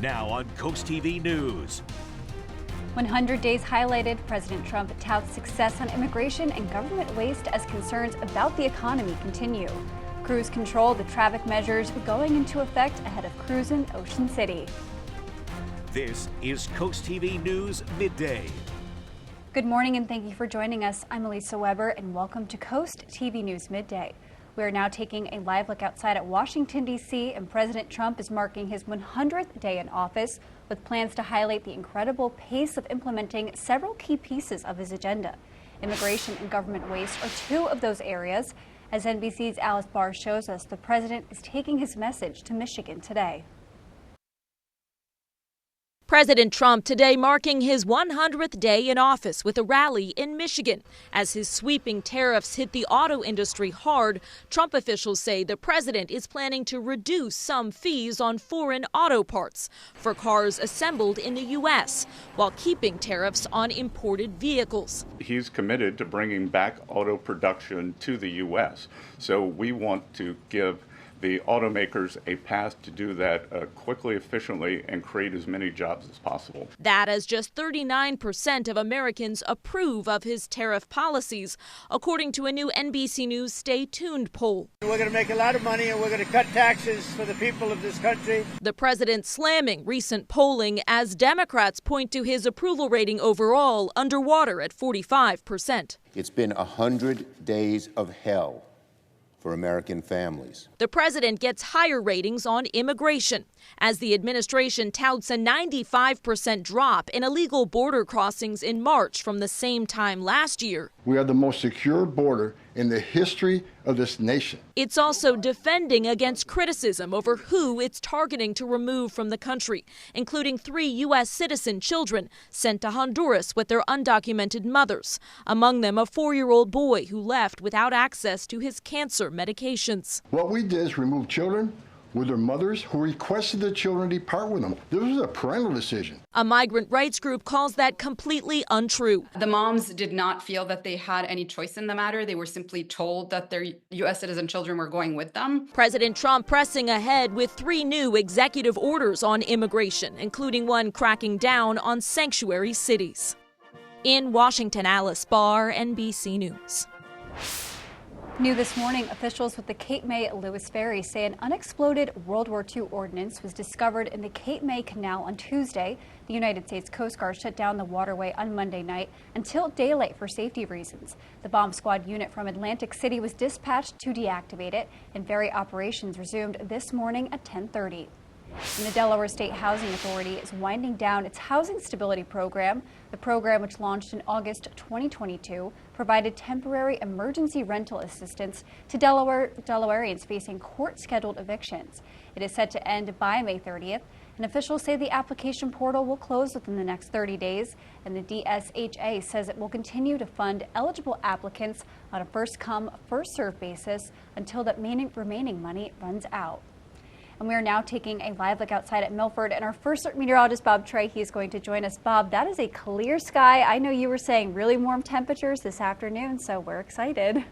Now on CoastTV News. 100 Days highlighted, President Trump touts success on immigration and government waste as concerns about the economy continue. Cruise control, the traffic measures going into effect ahead of cruise in Ocean City. This is CoastTV News Midday. Good morning and thank you for joining us. I'm Elisa Weber and welcome to CoastTV News Midday. We are now taking a live look outside at Washington, D.C., and President Trump is marking his 100th day in office with plans to highlight the incredible pace of implementing several key pieces of his agenda. Immigration and government waste are two of those areas. As NBC's Alice Barr shows us, the president is taking his message to Michigan today. President Trump today marking his 100th day in office with a rally in Michigan. As his sweeping tariffs hit the auto industry hard, Trump officials say the president is planning to reduce some fees on foreign auto parts for cars assembled in the U.S., while keeping tariffs on imported vehicles. He's committed to bringing back auto production to the U.S., so we want to give the automakers a path to do that quickly, efficiently, and create as many jobs as possible. That as just 39% of Americans approve of his tariff policies, according to a new NBC News Stay Tuned poll. We're going to make a lot of money and we're going to cut taxes for the people of this country. The president slamming recent polling as Democrats point to his approval rating overall underwater at 45%. It's been 100 days of hell for American families. The president gets higher ratings on immigration as the administration touts a 95% drop in illegal border crossings in March from the same time last year. We are the most secure border in the history of this nation. It's also defending against criticism over who it's targeting to remove from the country, including 3 U.S. citizen children sent to Honduras with their undocumented mothers, among them a 4-year-old boy who left without access to his cancer medications. What we did is remove children with their mothers who requested the children depart with them. This was a parental decision. A migrant rights group calls that completely untrue. The moms did not feel that they had any choice in the matter. They were simply told that their U.S. citizen children were going with them. President Trump pressing ahead with 3 new executive orders on immigration, including one cracking down on sanctuary cities. In Washington, Alice Barr, NBC News. New this morning, officials with the Cape May Lewis Ferry say an unexploded World War II ordnance was discovered in the Cape May Canal on Tuesday. The United States Coast Guard shut down the waterway on Monday night until daylight for safety reasons. The bomb squad unit from Atlantic City was dispatched to deactivate it, and ferry operations resumed this morning at 10:30. And the Delaware State Housing Authority is winding down its housing stability program. The program, which launched in August 2022, provided temporary emergency rental assistance to Delawareans facing court-scheduled evictions. It is set to end by May 30th, and officials say the application portal will close within the next 30 days, and the DSHA says it will continue to fund eligible applicants on a first-come, first-served basis until that remaining money runs out. And we are now taking a live look outside at Milford, and our first meteorologist, Bob Trey, he is going to join us. Bob, that is a clear sky. I know you were saying really warm temperatures this afternoon, so we're excited.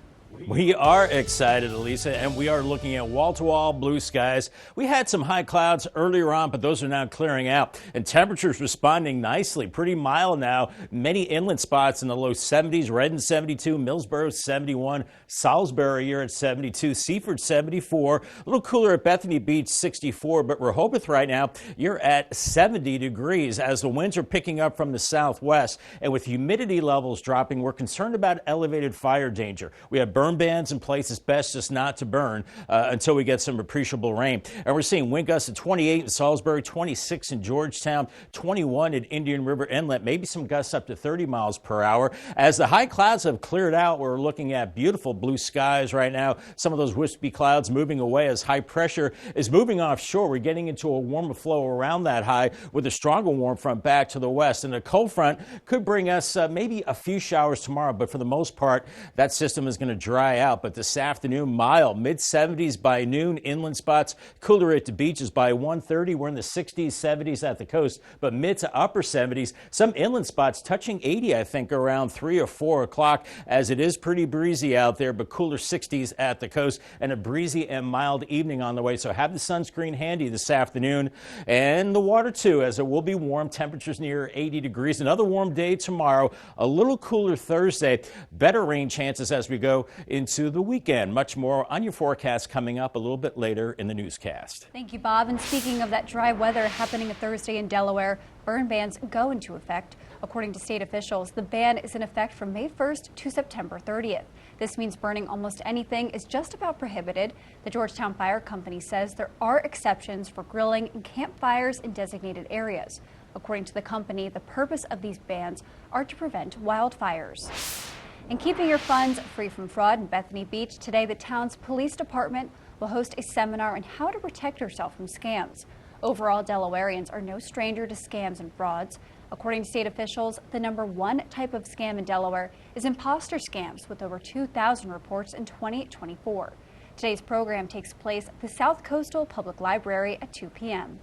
We are excited, Elisa, and we are looking at wall-to-wall blue skies. We had some high clouds earlier on, but those are now clearing out, and temperatures responding nicely. Pretty mild now. Many inland spots in the low 70s. Redden 72, Millsboro 71, Salisbury you're at 72, Seaford 74. A little cooler at Bethany Beach 64, but Rehoboth right now you're at 70 degrees as the winds are picking up from the southwest, and with humidity levels dropping, we're concerned about elevated fire danger. We have burn bans in place. It's best just not to burn until we get some appreciable rain. And we're seeing wind gusts at 28 in Salisbury, 26 in Georgetown, 21 at Indian River Inlet, maybe some gusts up to 30 miles per hour. As the high clouds have cleared out, we're looking at beautiful blue skies right now. Some of those wispy clouds moving away as high pressure is moving offshore. We're getting into a warmer flow around that high with a stronger warm front back to the west. And a cold front could bring us maybe a few showers tomorrow, but for the most part, that system is going to dry out, but this afternoon, mild, mid-70s by noon. Inland spots cooler at the beaches by 1:30. We're in the 60s, 70s at the coast, but mid to upper 70s. Some inland spots touching 80, I think, around 3 or 4 o'clock, as it is pretty breezy out there, but cooler 60s at the coast, and a breezy and mild evening on the way. So have the sunscreen handy this afternoon, and the water too, as it will be warm. Temperatures near 80 degrees. Another warm day tomorrow, a little cooler Thursday. Better rain chances as we go into the weekend. Much more on your forecast coming up a little bit later in the newscast. Thank you, Bob. And speaking of that dry weather happening Thursday in Delaware, burn bans go into effect. According to state officials, the ban is in effect from May 1st to September 30th. This means burning almost anything is just about prohibited. The Georgetown Fire Company says there are exceptions for grilling and campfires in designated areas. According to the company, the purpose of these bans are to prevent wildfires. And keeping your funds free from fraud in Bethany Beach, today the town's police department will host a seminar on how to protect yourself from scams. Overall, Delawareans are no stranger to scams and frauds. According to state officials, the #1 type of scam in Delaware is imposter scams, with over 2,000 reports in 2024. Today's program takes place at the South Coastal Public Library at 2 p.m.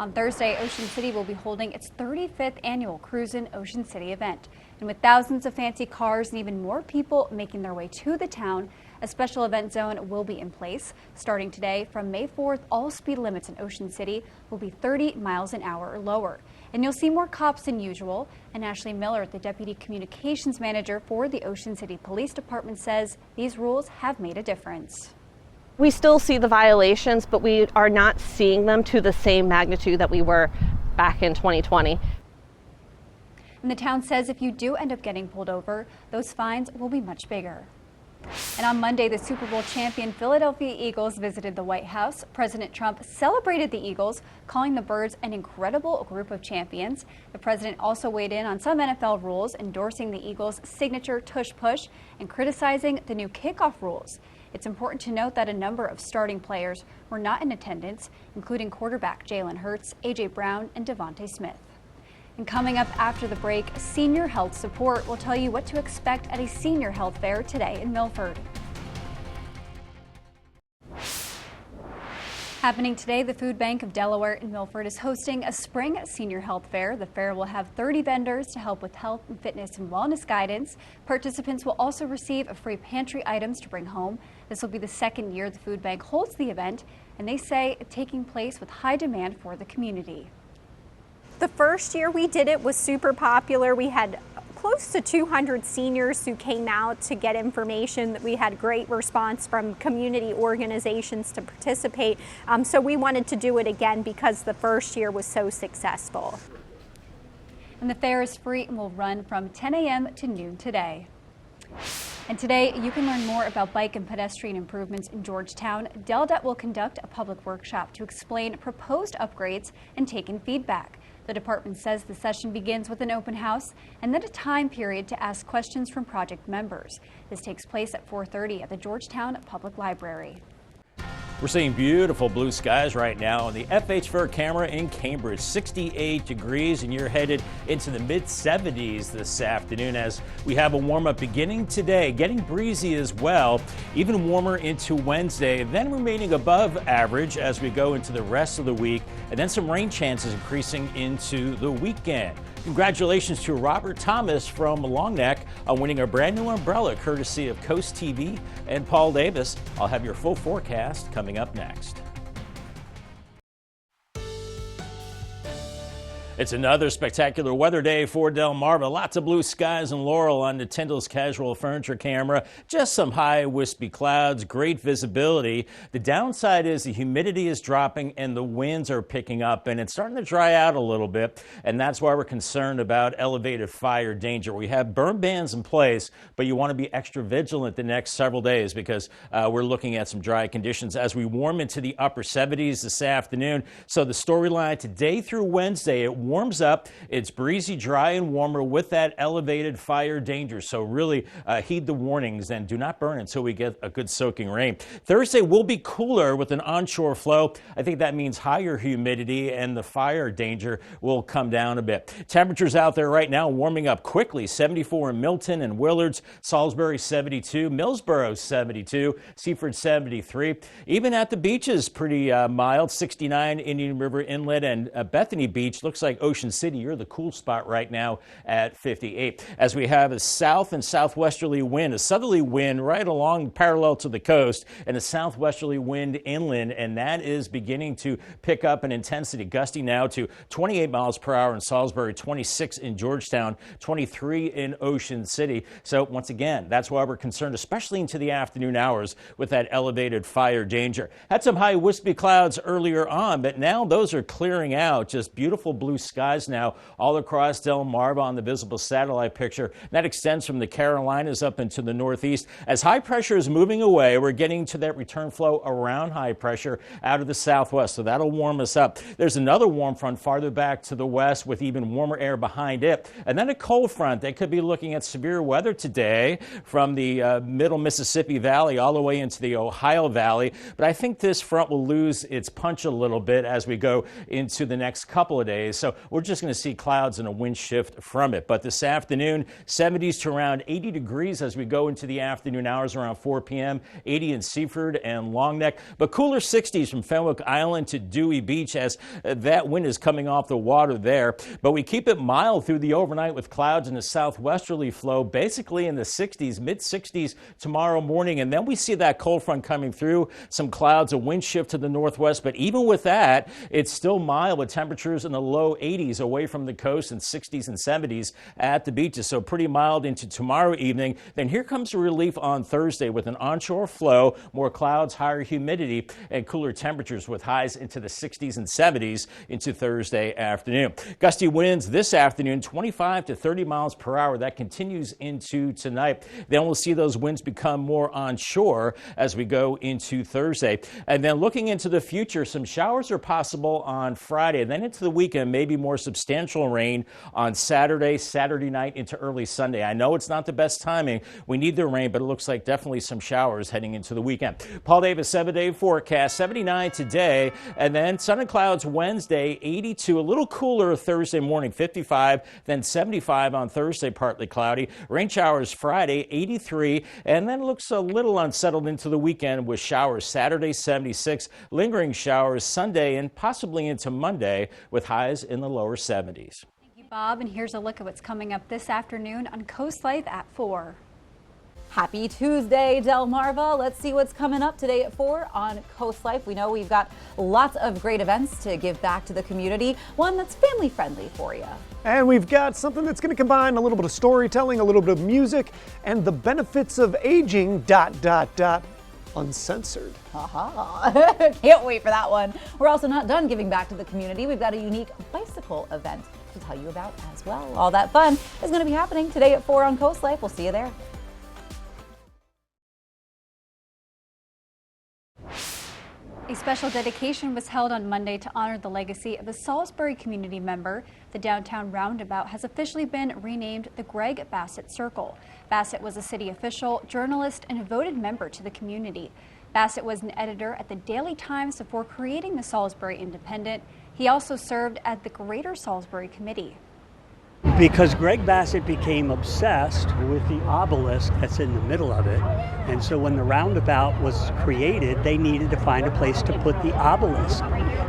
On Thursday, Ocean City will be holding its 35th annual Cruise in Ocean City event. And with thousands of fancy cars and even more people making their way to the town, a special event zone will be in place. Starting today, from May 4th, all speed limits in Ocean City will be 30 miles an hour or lower. And you'll see more cops than usual. And Ashley Miller, the Deputy Communications Manager for the Ocean City Police Department, says these rules have made a difference. We still see the violations, but we are not seeing them to the same magnitude that we were back in 2020. And the town says if you do end up getting pulled over, those fines will be much bigger. And on Monday, the Super Bowl champion Philadelphia Eagles visited the White House. President Trump celebrated the Eagles, calling the Birds an incredible group of champions. The president also weighed in on some NFL rules, endorsing the Eagles' signature tush-push and criticizing the new kickoff rules. It's important to note that a number of starting players were not in attendance, including quarterback Jalen Hurts, A.J. Brown, and Devontae Smith. And coming up after the break, Senior Health Support will tell you what to expect at a senior health fair today in Milford. Happening today, the Food Bank of Delaware in Milford is hosting a spring senior health fair. The fair will have 30 vendors to help with health and fitness and wellness guidance. Participants will also receive free pantry items to bring home. This will be the second year the Food Bank holds the event, and they say it's taking place with high demand for the community. The first year we did it was super popular. We had close to 200 seniors who came out to get information. We had great response from community organizations to participate. So we wanted to do it again because the first year was so successful. And the fair is free and will run from 10 a.m. to noon today. And today, you can learn more about bike and pedestrian improvements in Georgetown. DelDET will conduct a public workshop to explain proposed upgrades and take in feedback. The department says the session begins with an open house and then a time period to ask questions from project members. This takes place at 4:30 at the Georgetown Public Library. We're seeing beautiful blue skies right now on the FH Fair camera in Cambridge. 68 degrees, and you're headed into the mid-70s this afternoon as we have a warm-up beginning today, getting breezy as well, even warmer into Wednesday, then remaining above average as we go into the rest of the week, and then some rain chances increasing into the weekend. Congratulations to Robert Thomas from Longneck on winning a brand new umbrella courtesy of CoastTV and Paul Davis. I'll have your full forecast coming up next. It's another spectacular weather day for Delmarva. Lots of blue skies and Laurel on the Tyndall's Casual Furniture camera. Just some high wispy clouds, great visibility. The downside is the humidity is dropping and the winds are picking up, and it's starting to dry out a little bit, and that's why we're concerned about elevated fire danger. We have burn bans in place, but you want to be extra vigilant the next several days because we're looking at some dry conditions as we warm into the upper 70s this afternoon. So the storyline today through Wednesday, it warms up. It's breezy, dry, and warmer with that elevated fire danger. So really heed the warnings and do not burn until we get a good soaking rain. Thursday will be cooler with an onshore flow. I think that means higher humidity and the fire danger will come down a bit. Temperatures out there right now warming up quickly. 74 in Milton and Willards, Salisbury 72, Millsboro 72, Seaford 73. Even at the beaches, pretty mild. 69 Indian River Inlet and Bethany Beach. Looks like Ocean City, you're the cool spot right now at 58. As we have a south and southwesterly wind, a southerly wind right along parallel to the coast, and a southwesterly wind inland, and that is beginning to pick up in intensity, gusting now to 28 miles per hour in Salisbury, 26 in Georgetown, 23 in Ocean City. So once again, that's why we're concerned, especially into the afternoon hours with that elevated fire danger. Had some high wispy clouds earlier on, but now those are clearing out. Just beautiful blue skies now all across Delmarva on the visible satellite picture. That extends from the Carolinas up into the northeast. As high pressure is moving away, we're getting to that return flow around high pressure out of the southwest, so that'll warm us up. There's another warm front farther back to the west with even warmer air behind it, and then a cold front that could be looking at severe weather today from the middle Mississippi Valley all the way into the Ohio Valley. But I think this front will lose its punch a little bit as we go into the next couple of days, so we're just going to see clouds and a wind shift from it. But this afternoon, 70s to around 80 degrees as we go into the afternoon hours around 4 p.m., 80 in Seaford and Long Neck, but cooler 60s from Fenwick Island to Dewey Beach as that wind is coming off the water there. But we keep it mild through the overnight with clouds in the southwesterly flow, basically in the 60s, mid-60s tomorrow morning, and then we see that cold front coming through, some clouds, a wind shift to the northwest, but even with that, it's still mild with temperatures in the low 80s away from the coast and 60s and 70s at the beaches, so pretty mild into tomorrow evening. Then here comes the relief on Thursday with an onshore flow, more clouds, higher humidity, and cooler temperatures with highs into the 60s and 70s into Thursday afternoon. Gusty winds this afternoon, 25 to 30 miles per hour. That continues into tonight. Then we'll see those winds become more onshore as we go into Thursday. And then looking into the future, some showers are possible on Friday. And then into the weekend, maybe more substantial rain on Saturday night into early Sunday. I know it's not the best timing. We need the rain, but it looks like definitely some showers heading into the weekend. Paul Davis, 7-day forecast, 79 today, and then sun and clouds Wednesday, 82, a little cooler Thursday morning, 55, then 75 on Thursday, partly cloudy. Rain showers Friday, 83, and then it looks a little unsettled into the weekend with showers Saturday, 76, lingering showers Sunday and possibly into Monday with highs in the lower 70s. Thank you, Bob, and here's a look at what's coming up this afternoon on Coast Life at 4. Happy Tuesday, Delmarva. Let's see what's coming up today at 4 on Coast Life. We know we've got lots of great events to give back to the community, one that's family friendly for you. And we've got something that's going to combine a little bit of storytelling, a little bit of music, and the benefits of aging, uncensored. Can't wait for that one. We're also not done giving back to the community. We've got a unique bicycle event to tell you about as well. All that fun is going to be happening today at 4 on Coast Life. We'll see you there. A special dedication was held on Monday to honor the legacy of a Salisbury community member. The downtown roundabout has officially been renamed the Greg Bassett Circle. Bassett was a city official, journalist, and a voted member to the community. Bassett was an editor at the Daily Times before creating the Salisbury Independent. He also served at the Greater Salisbury Committee. Because Greg Bassett became obsessed with the obelisk that's in the middle of it. And so when the roundabout was created, they needed to find a place to put the obelisk.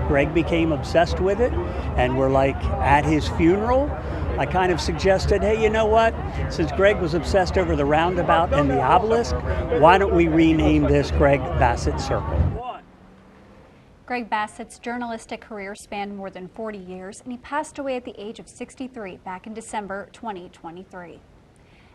Greg became obsessed with it, and we're like, at his funeral, I kind of suggested, hey, you know what? Since Greg was obsessed over the roundabout and the obelisk, why don't we rename this Greg Bassett Circle? Greg Bassett's journalistic career spanned more than 40 years, and he passed away at the age of 63 back in December 2023.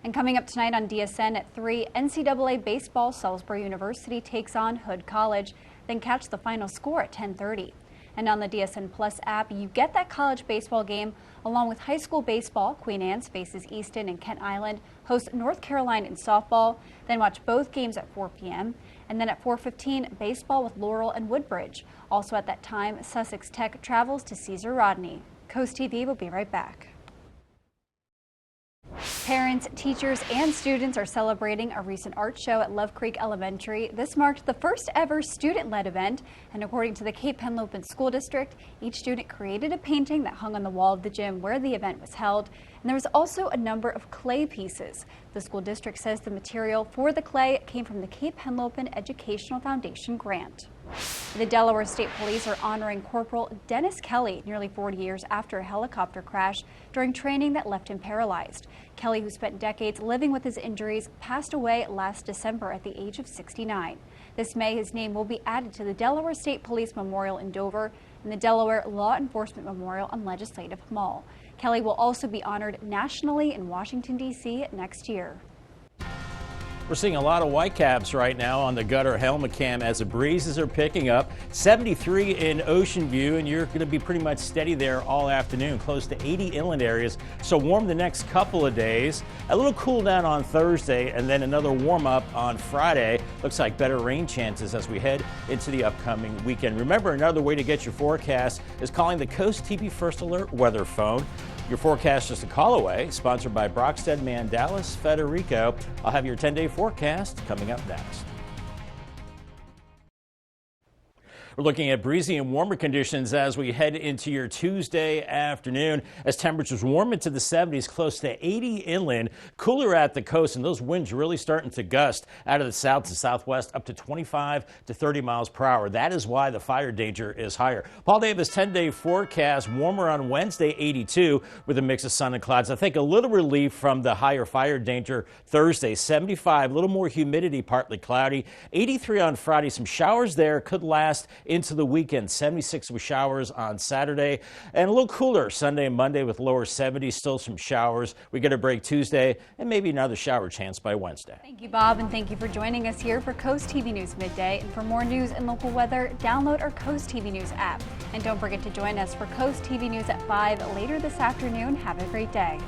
And coming up tonight on DSN at 3, NCAA baseball, Salisbury University takes on Hood College. Then catch the final score at 10:30. And on the DSN Plus app, you get that college baseball game along with high school baseball. Queen Anne's faces Easton and Kent Island, host North Carolina in softball. Then watch both games at 4 p.m. And then at 4:15, baseball with Laurel and Woodbridge. Also at that time, Sussex Tech travels to Caesar Rodney. Coast TV will be right back. Parents, teachers, and students are celebrating a recent art show at Love Creek Elementary. This marked the first ever student-led event, and according to the Cape Henlopen School District, each student created a painting that hung on the wall of the gym where the event was held, and there was also a number of clay pieces. The school district says the material for the clay came from the Cape Henlopen Educational Foundation grant. The Delaware State Police are honoring Corporal Dennis Kelly nearly 40 years after a helicopter crash during training that left him paralyzed. Kelly, who spent decades living with his injuries, passed away last December at the age of 69. This May, his name will be added to the Delaware State Police Memorial in Dover and the Delaware Law Enforcement Memorial on Legislative Mall. Kelly will also be honored nationally in Washington, D.C. next year. We're seeing a lot of whitecaps right now on the Gutter Helmet Cam as the breezes are picking up. 73 in Ocean View, and you're going to be pretty much steady there all afternoon, close to 80 inland areas. So warm the next couple of days. A little cool down on Thursday, and then another warm up on Friday. Looks like better rain chances as we head into the upcoming weekend. Remember, another way to get your forecast is calling the Coast TV First Alert weather phone. Your forecast just a call away, sponsored by Brockstead, Mandalis, Federico. I'll have your 10-day forecast coming up next. We're looking at breezy and warmer conditions as we head into your Tuesday afternoon as temperatures warm into the 70s, close to 80 inland, cooler at the coast, and those winds really starting to gust out of the south to southwest up to 25 to 30 miles per hour. That is why the fire danger is higher. Paul Davis 10-day forecast, warmer on Wednesday, 82 with a mix of sun and clouds. I think a little relief from the higher fire danger Thursday, 75, a little more humidity, partly cloudy. 83 on Friday, some showers there could last into the weekend. 76 with showers on Saturday, and a little cooler Sunday and Monday with lower 70s, still some showers. We get a break Tuesday and maybe another shower chance by Wednesday. Thank you, Bob, and thank you for joining us here for Coast TV News Midday. And for more news and local weather, download our Coast TV News app. And don't forget to join us for Coast TV News at 5 later this afternoon. Have a great day.